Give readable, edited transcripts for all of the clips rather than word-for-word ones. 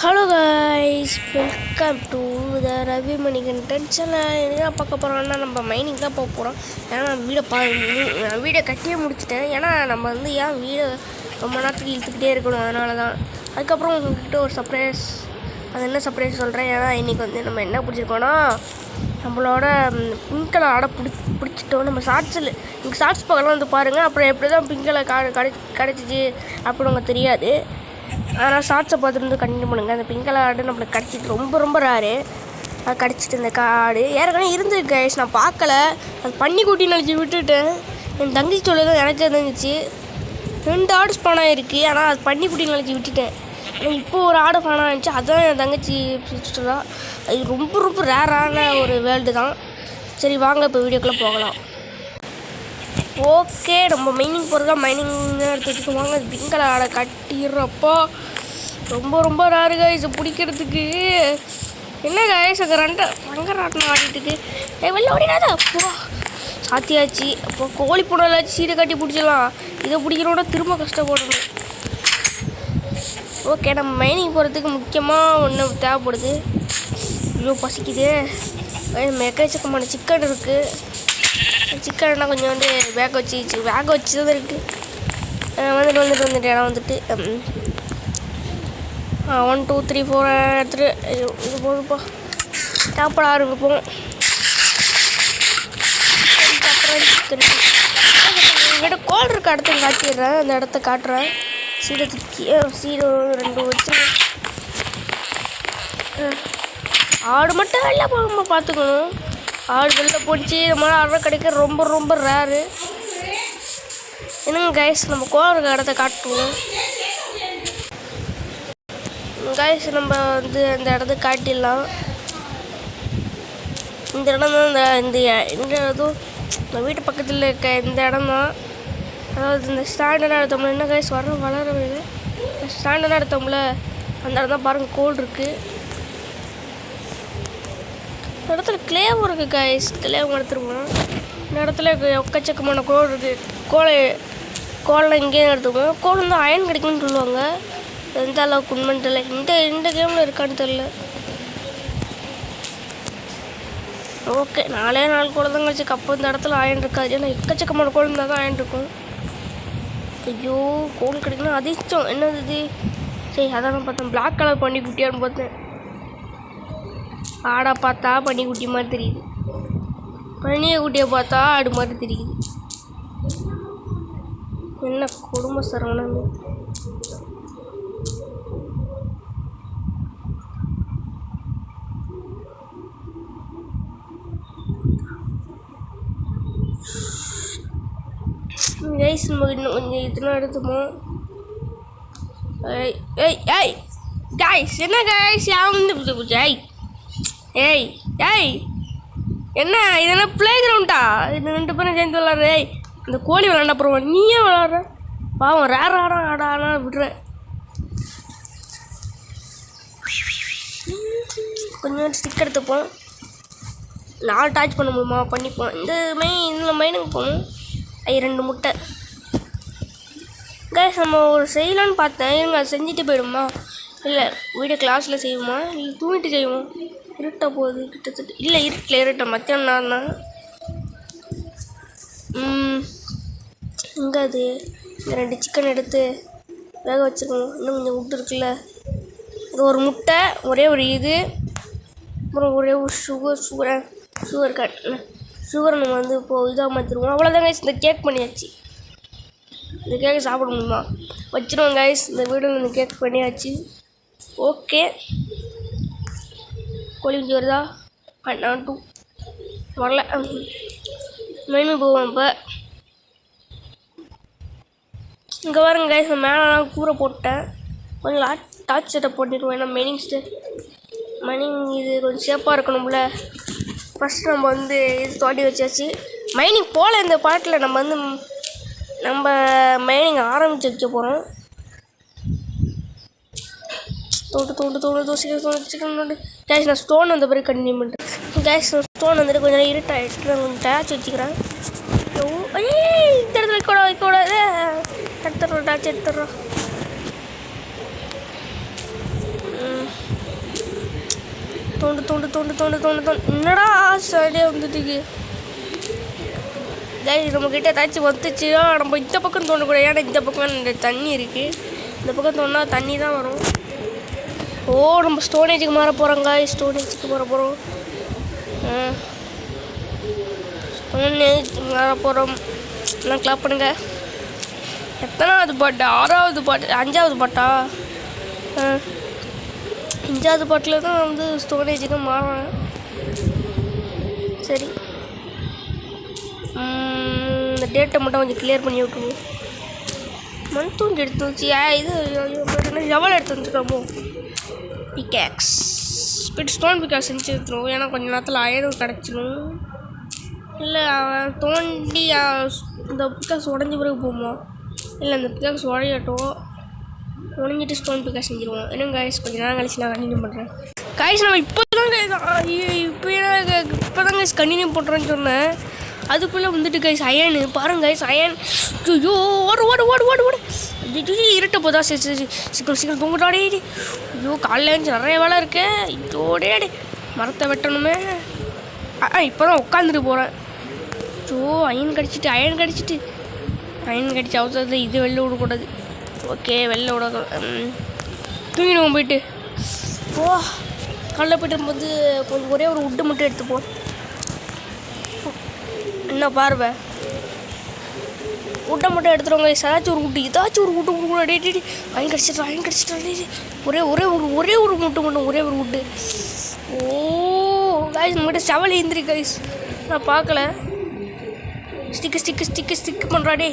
Hello guys, welcome to the Ravi Manikandan channel. என்ன பார்க்க போகிறோம்னா நம்ம மைனிங் தான் போக போகிறோம். ஏன்னா நான் வீடியோ கட்டியே முடிச்சிட்டேன். ஏன்னா நம்ம வந்து ஏன் வீடியோ ரொம்ப நேரத்துக்கு இழுத்துக்கிட்டே இருக்கணும், அதனால தான். அதுக்கப்புறம் உங்கள்கிட்ட ஒரு சர்ப்ரைஸ், அது என்ன சர்ப்ரைஸ் சொல்கிறேன். ஏன்னா இன்றைக்கி வந்து நம்ம என்ன பிடிச்சிருக்கோன்னா, நம்மளோட பிங்க் கலர் ஆடை பிடிச்சிட்டோம். நம்ம ஷார்ட்ஸில் இங்கே ஷார்ட்ஸ் பக்கம்லாம் வந்து பாருங்கள். அப்புறம் எப்படி தான் பிங்க் கலர் கிடச்சிச்சு அப்படின்னு உங்களுக்கு தெரியாது. அதனால் ஷார்ட்ஸை பார்த்துட்டு கண்டினியூ பண்ணுங்கள். அந்த பிங்க் கலர் ஆடு நம்மளுக்கு கிடச்சிட்டு ரொம்ப ரேரு. அது கிடச்சிட்டு இந்த காடு ஏற்கனவே இருந்திருக்கு கைஸ், நான் பார்க்கல. அது பன்னிக்குட்டி நினச்சி விட்டுட்டேன். என் தங்கச்சி சொல்லதான் எனக்கு இருந்துச்சு. 2 ஆடு ஸ்பானாக இருக்குது, ஆனால் அது பன்னிக்குட்டி நினச்சி விட்டுட்டேன். இப்போ ஒரு ஆடு ஸ்பானாக இருந்துச்சு, அதுதான் என் தங்கச்சி சொல்கிறா. அது ரொம்ப ரேரான ஒரு வேர்ல்டு தான். சரி வாங்க இப்போ வீடியோக்குள்ளே போகலாம். ஓகே, நம்ம மைனிங் போகிறதா மைனிங் எடுத்துகிட்டு வாங்க. அது பிங்க் கலர் ஆடை கட்டிடுறப்போ ரொம்ப ரேரு கைஸ் பிடிக்கிறதுக்கு. என்ன கைஸ் அங்கே ரங்கராட்டம் ஆடிட்டுருக்கு. வெளில ஓடிடாதா அப்போ சாத்தியாச்சு. அப்போ கோழி புடலாச்சு சீடை கட்டி பிடிச்சிடலாம். இதை பிடிக்கிறோட திரும்ப கஷ்டப்படணும். ஓகே, நம்ம மைனிங் போகிறதுக்கு முக்கியமாக ஒன்று தேவைப்படுது. இவ்வளோ பசிக்குது. எக்கச்சக்கமான சிக்கன் இருக்குது. சிக்கன்னா கொஞ்சம் வந்து வேக வச்சு தான் இருக்குது. வந்துட்டு இடம் வந்துட்டு 1 2 3 4 எடுத்துகிட்டு இது போதுப்பா. சாப்பிட ஆரம்பிப்போம். அப்புறம் சிக்கன் என்கிட்ட கோல் இருக்க இடத்த காட்டிடுறேன். அந்த இடத்த காட்டுறேன். சீடை 2 வச்சு ஆடு மட்டும் வெளில போகாமல் பார்த்துக்கணும். ஆடு வெளில போச்சு நம்மளால் ஆர்டர் கிடைக்க ரொம்ப ரேரு. என்னங்க கைஸ், நம்ம கோலம் இருக்க இடத்த காட்டுவோம். கைஸ் நம்ம வந்து அந்த இடத்த காட்டிடலாம். இந்த இடம் தான் இந்த இதுவும் இந்த வீட்டு பக்கத்தில் இருக்க இந்த இடம் தான். அதாவது இந்த ஸ்டாண்டர்டாக எடுத்தோம்ல, என்ன கைஸ் வளர வருது. ஸ்டாண்டர்டாக எடுத்தோம்ல அந்த இடம் தான் பாருங்கள். கோல் இருக்குது. இந்த இடத்துல கிளேவும் இருக்குது கைஸ். கிளேவும் எடுத்துருவோம். இந்த இடத்துல எக்கச்சக்கமான கோல் இருக்குது. கோலை இங்கேயும் எடுத்துக்குவோம். கோல் வந்து அயன் கிடைக்கும்னு சொல்லுவாங்க. எந்த அளவுக்கு உண்மைன்னு தெரியல. இந்த கேமில் இருக்கான்னு தெரியல. ஓகே, 4 கோல் தான் கிடச்சி. அப்போ இந்த இடத்துல அயன் இருக்காது. ஏன்னா எக்கச்சக்கமான கோல் இருந்தால் தான் அயன் இருக்கும். ஐயோ, கோல் கிடைக்கணும் அதிர்ஷ்டம். என்னது இது? சரி, அதான் நான் பார்த்தேன். பிளாக் கலர் பண்ணி குட்டியான்னு பார்த்தேன். ஆடை பார்த்தா பன்னிக்குட்டி மாதிரி தெரியுது. பன்னியை குட்டியை பார்த்தா ஆடு மாதிரி தெரியுது. என்ன குடும்ப சரவணம். கைஸ் நம்ம இன்னும் கொஞ்சம் இதெல்லாம் எடுத்துமோ. கைஸ் என்ன கைஸ் என்ன இதெல்லாம் ப்ளே கிரவுண்டா? இது 2 பேரும் சேர்ந்து விளாட்ற. இந்த கோழி விளாண்டா அப்புறம் நீயே விளாட்ற. பாவம் ரேர் ஆடா விடுறேன். கொஞ்சம் ஸ்டிக் எடுத்துப்போம். 4 டாச் பண்ண முடியுமா? பண்ணிப்போம். இதில் மைனுக்கு போகணும். 2 முட்டை கைஸ். நம்ம ஒரு செய்யலான்னு பார்த்தேன். இருங்க, செஞ்சுட்டு போயிடுமா? இல்லை வீடியோ கிளாஸில் செய்வோமா? இல்லை தூங்கிட்டு செய்வோம்? இருட்ட போகுது கிட்டத்தட்ட. இல்லை இருட்ட மத்தியானம் நேரம் தான். இங்கே அது இந்த 2 சிக்கன் எடுத்து வேக வச்சுருக்கோம். இன்னும் கொஞ்சம் விட்டு இருக்குல்ல. இது ஒரு முட்டை, ஒரே ஒரு இது, அப்புறம் ஒரே ஒரு சுகர் சுகர் நம்ம வந்து இப்போது இதாக மாற்றிடுவோம். அவ்வளோதான் கைஸ். இந்த கேக் பண்ணியாச்சு. இந்த கேக்கை சாப்பிட முடியுமா? வச்சுருவோம் கைஸ். இந்த வீடியோவில் இந்த கேக் பண்ணியாச்சு. ஓகே, கோழி குஞ்சு வருதா? 2 வரல. மெயின் போவோம். இப்போ இங்கே பாருங்க கைஸ், நான் மேலெலாம் கூரை போட்டேன். கொஞ்சம் டார்ச் செட்டப் போட்டுருவோம். ஏன்னா மைனிங் இது கொஞ்சம் சேஃபாக இருக்கணும்ல. ஃபஸ்ட்டு நம்ம வந்து இது தோண்டி வச்சாச்சு. மைனிங் போல் இந்த பாட்டில் நம்ம மைனிங் ஆரம்பித்து வைக்க போகிறோம். தோண்டு சிக்கன் கேஷ். நான் ஸ்டோன் வந்த பிறகு கண்டினியூ பண்ணுறேன். கேஷ் ஸ்டோன் வந்துட்டு கொஞ்சம் நேரம் இருட்டாகிட்டு நான் கொஞ்சம் டாச் வச்சுக்கிறேன். இந்த இடத்துல வைக்கூடாது. எடுத்துடுறோம், டாச் எடுத்துடுறோம். தோண்டு என்னடா சரியாக வந்துட்டு கைஸ் நம்மக்கிட்ட ஏதாச்சும் வந்துச்சுன்னா நம்ம இந்த பக்கம் தோண்டக்கூடாது. ஏன்னா இந்த பக்கம் இந்த தண்ணி இருக்குது, இந்த பக்கம் தோண்டினா தண்ணி தான் வரும். ஓ நம்ம ஸ்டோரேஜுக்கு மாற போகிறோம் கைஸ், ஸ்டோரேஜுக்கு மாற போகிறோம். ஸ்டோரேஜ் மாற போகிறோம். எல்லாம் கிளாப் பண்ணுங்க. எத்தனாவது பாட்டு? 6வது பாட்டு, 5வது பாட்டா? 5வது பாட்டில் தான் வந்து ஸ்டோரேஜுக்கு மாறுவேன். சரி, இந்த டேட்டை மட்டும் கொஞ்சம் கிளியர் பண்ணி விட்டுருவோம். மண் தூண்டி எடுத்து வச்சு இது எவ்வளோ எடுத்து வந்துருக்கோமோ பிகேக்ஸ் போய்ட்டு ஸ்டோன் பிகாக்ஸ் செஞ்சு எடுத்துருவோம். ஏன்னா கொஞ்சம் நேரத்தில் அயரும் கிடச்சிடும். இல்லை தோண்டி இந்த பிகாக்ஸ் உடஞ்ச பிறகு போகுமா? இல்லை இந்த பிகாக்ஸ் உடையட்டும், உடஞ்சிட்டு ஸ்டோன் பிகாக்ஸ் செஞ்சுருவோம். இன்னும் கைஸ் கொஞ்சம் நேரம் கழிச்சு நான் கண்டினியூ பண்ணுறேன். கைஸ் நம்ம இப்போ தான் கைஸ் கண்டினியூ பண்ணுறேன்னு சொன்னேன். அதுக்குள்ளே வந்துட்டு கைஸ் அயன் பாருங்க கைஸ், அயன். ஐயோ ஓடு ஓடு ஓடு ஓடு ஓடு இருட்ட போதா? சரி சரி சீக்கிரம் சீக்கிரம் தூங்கிட்டாடே. ஐயோ காலையில் எழுந்து நிறைய வேலை இருக்கு. இதோடே மரத்தை வெட்டணுமே. இப்போ தான் உட்காந்துட்டு போகிறேன். ஐயோ அயன் கடிச்சிட்டு அயன் கடிச்சு அவசரத்தில் இது வெளில விடக்கூடாது. ஓகே வெளில விட தூங்கிடுவோம் போயிட்டு. ஓ காலைல போய்ட்டு இருக்கும்போது கொஞ்சம் ஒரே ஒரு உட்டு மட்டும் எடுத்துப்போம். என்ன பார்வை உட்டை மட்டும் எடுத்துருவாங்க. ஏதாச்சும் ஒரு உட்டு, ஏதாச்சும் ஒரு உட்டு கொடுக்கூட. டே அயன் கடிச்சிட்டா ஒரே ஒரு முட்டை மட்டும், ஒரே ஒரு உட்டு. ஓ கைஸ் நம்மகிட்ட செவல் ஏந்திரி கைஸ், நான் பார்க்கல. ஸ்டிக்கு பண்ணுறாடே.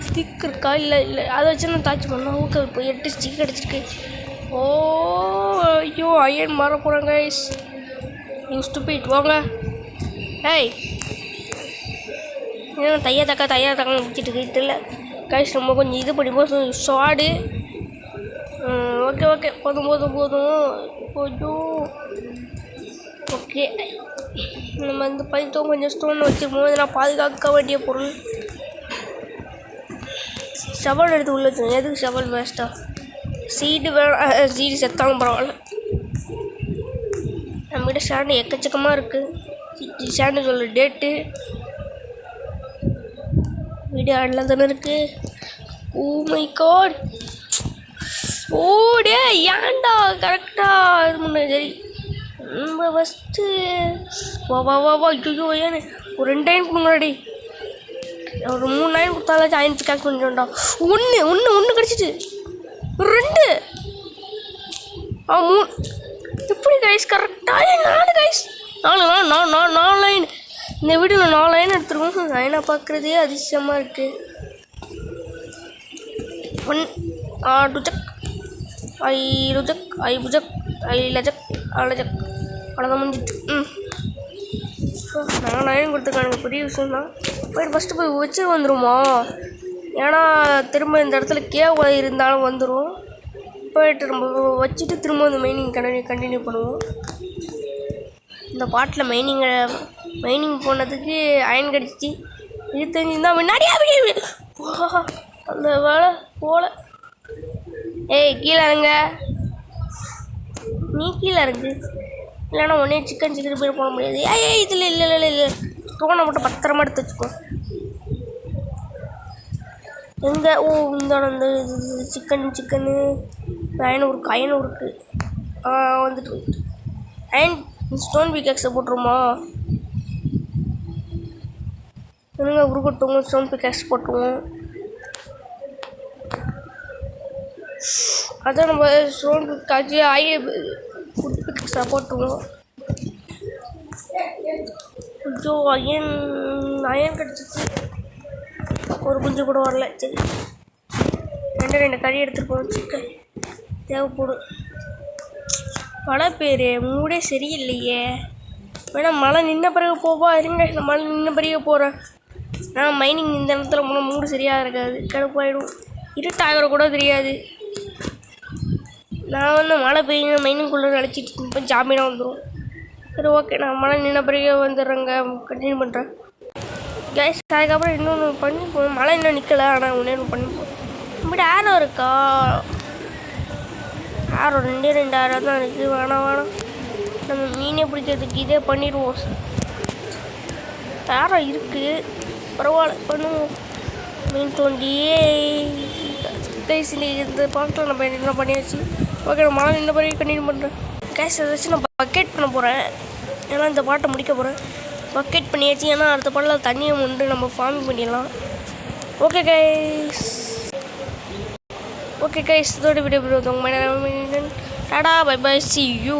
ஸ்டிக் இருக்கா? இல்லை அதை வச்சு நான் தாச்சு பண்ணேன். ஓகே இப்போ 8 ஸ்டிக் கிடச்சிருக்கு. ஓ ஐயோ அயன் மாற போகிறேன் கைஸ். யூஸ் டு போயிட்டு வாங்க. ஏய் ஏன்னா தையா தக்கா முடிச்சிட்டு இல்லை கைஸ். நம்ம கொஞ்சம் இது படிப்போம் ஷார்டு. ஓகே போதும் கொஞ்சம் ஓகே. நம்ம வந்து பைத்தோம் கொஞ்சம் ஸ்டோன் வச்சுருப்போம். இதெல்லாம் பாதுகாக்க வேண்டிய பொருள். ஷவல் எடுத்து உள்ள வச்சுருங்க. எதுக்கு ஷவல் வேஸ்ட்டாக? சீடு வேணாம், சீடு செத்தாங்க பரவாயில்ல. நம்மகிட்ட ஸ்டாண்டு எக்கச்சக்கமாக இருக்குது. ஸ்டாண்டு சொல்ல டேட்டு வீடியோ ஆடலாம் தானே இருக்குது. Oh my God. ஓ டே ஏன்டா கரெக்டாக இது பண்ண. சரி நம்ம ஃபஸ்ட்டு வா ஐயோ ஏன்னு ஒரு 2 லைன் கொடுங்கடி. ஒரு 3 லைன் கொடுத்தாலும் அயன் பிகாக்ஸ் பண்ணிட்டோம்டா. ஒன்று கிடச்சிட்டு 2 3 எப்படி கைஸ் கரெக்டாக 4 கைஸ் 4 லைன். இந்த வீடியோவில் 4 லைன் எடுத்துருக்கோம். லைனாக பார்க்குறதே அதிசயமாக இருக்குது. 1 டுஜக் ஐ ருஜக் ஐ புஜக் ஐ லஜக் அலஜக் அவ்வளோதான் முடிஞ்சிட்டு. நான் 9 கொடுத்துருக்கானுங்க, பெரிய விஷயம் தான். போய் ஃபஸ்ட்டு போய் வச்சு வந்துடுமா? ஏன்னா திரும்ப இந்த இடத்துல கேவ் இருந்தாலும் வந்துடும். போயிட்டு நம்ம வச்சுட்டு திரும்ப வந்து மைனிங் கண்டினியூ பண்ணுவோம். இந்த பாட்டில் மைனிங் போனதுக்கு அயன் கடிச்சிச்சு. இது தெரிஞ்சுருந்தா முன்னாடியே அந்த வேலை போல. ஏய் கீழே இருங்க, நீ கீழே இருக்கு. இல்லைன்னா உடனே சிக்கன் போய் போட முடியாது. ஏய் இதில் இல்லை ஸ்டோனை மட்டும் பத்திரமா எடுத்து வச்சுக்கோ. எங்கே? ஓ இந்த சிக்கனு அயன் இருக்குது. வந்துட்டு அயன் ஸ்டோன் பிகாக்ஸை போட்டுருமா? என்னங்க உருக்கட்டும், ஸ்டோன் பிகாக்ஸ் போட்டுருவோம். அதான் நம்ம ஸ்டோன் பிகாக்ஸ் ஃபுட் பிகாக்ஸாக போட்டுருவோம். கொஞ்சம் அயன் கிடச்சிச்சு. ஒரு குஞ்சு கூட வரல. சரி 2 கறி எடுத்துகிட்டு போகணும். சிக்கன் தேவைப்படும். பல பேர் மூடே சரியில்லையே. வேணால் மழை நின்ன பிறகு போவா. இருங்க நான் மழை நின்ன பிறகு போகிறேன். நான் மைனிங் இந்த இடத்துல போனால் மூடு சரியாக இருக்காது, கடுப்பாயிடும். இருட்டாகிற கூட தெரியாது. நான் வந்து மழை பெய்யுங்க மைனிங்குள்ளே நினச்சிட்டு இப்போ ஜாமீனாக வந்துடும். சரி ஓகே நான் மழை நின்ன பிறகு வந்துடுறேங்க, கண்டினியூ பண்ணுறேன். கேஸ் அதுக்கப்புறம் இன்னொன்று பண்ணி போகணும். மழை இன்னும் நிற்கலை, ஆனால் ஒன்று பண்ணி போகணும். இப்படி ஆரோ இருக்கா? ஆரோ 2 ஆரோ தான் இருக்குது. வேணாம் நம்ம மீனே பிடிக்கிறதுக்கு இதே பண்ணிடுவோம். தாரம் இருக்குது, பரவாயில்ல பண்ணுவோம். மீன் தோண்டியே கைஸ் இந்த பாட்டில் நம்ம என்ன பண்ணியாச்சு. ஓகே, நான் மழை இந்த மாதிரி கண்டினியூ பண்ணுறேன். கைஸ் அதை வச்சு நான் பக்கெட் பண்ண போகிறேன். ஏன்னா இந்த பாட்டை முடிக்க போகிறேன். பக்கெட் பண்ணியாச்சு. ஏன்னா அடுத்த பாட்டில் தண்ணியை முண்டு நம்ம ஃபார்மிங் பண்ணிடலாம். ஓகே கைஸ் இதோட video tata bye bye, see you.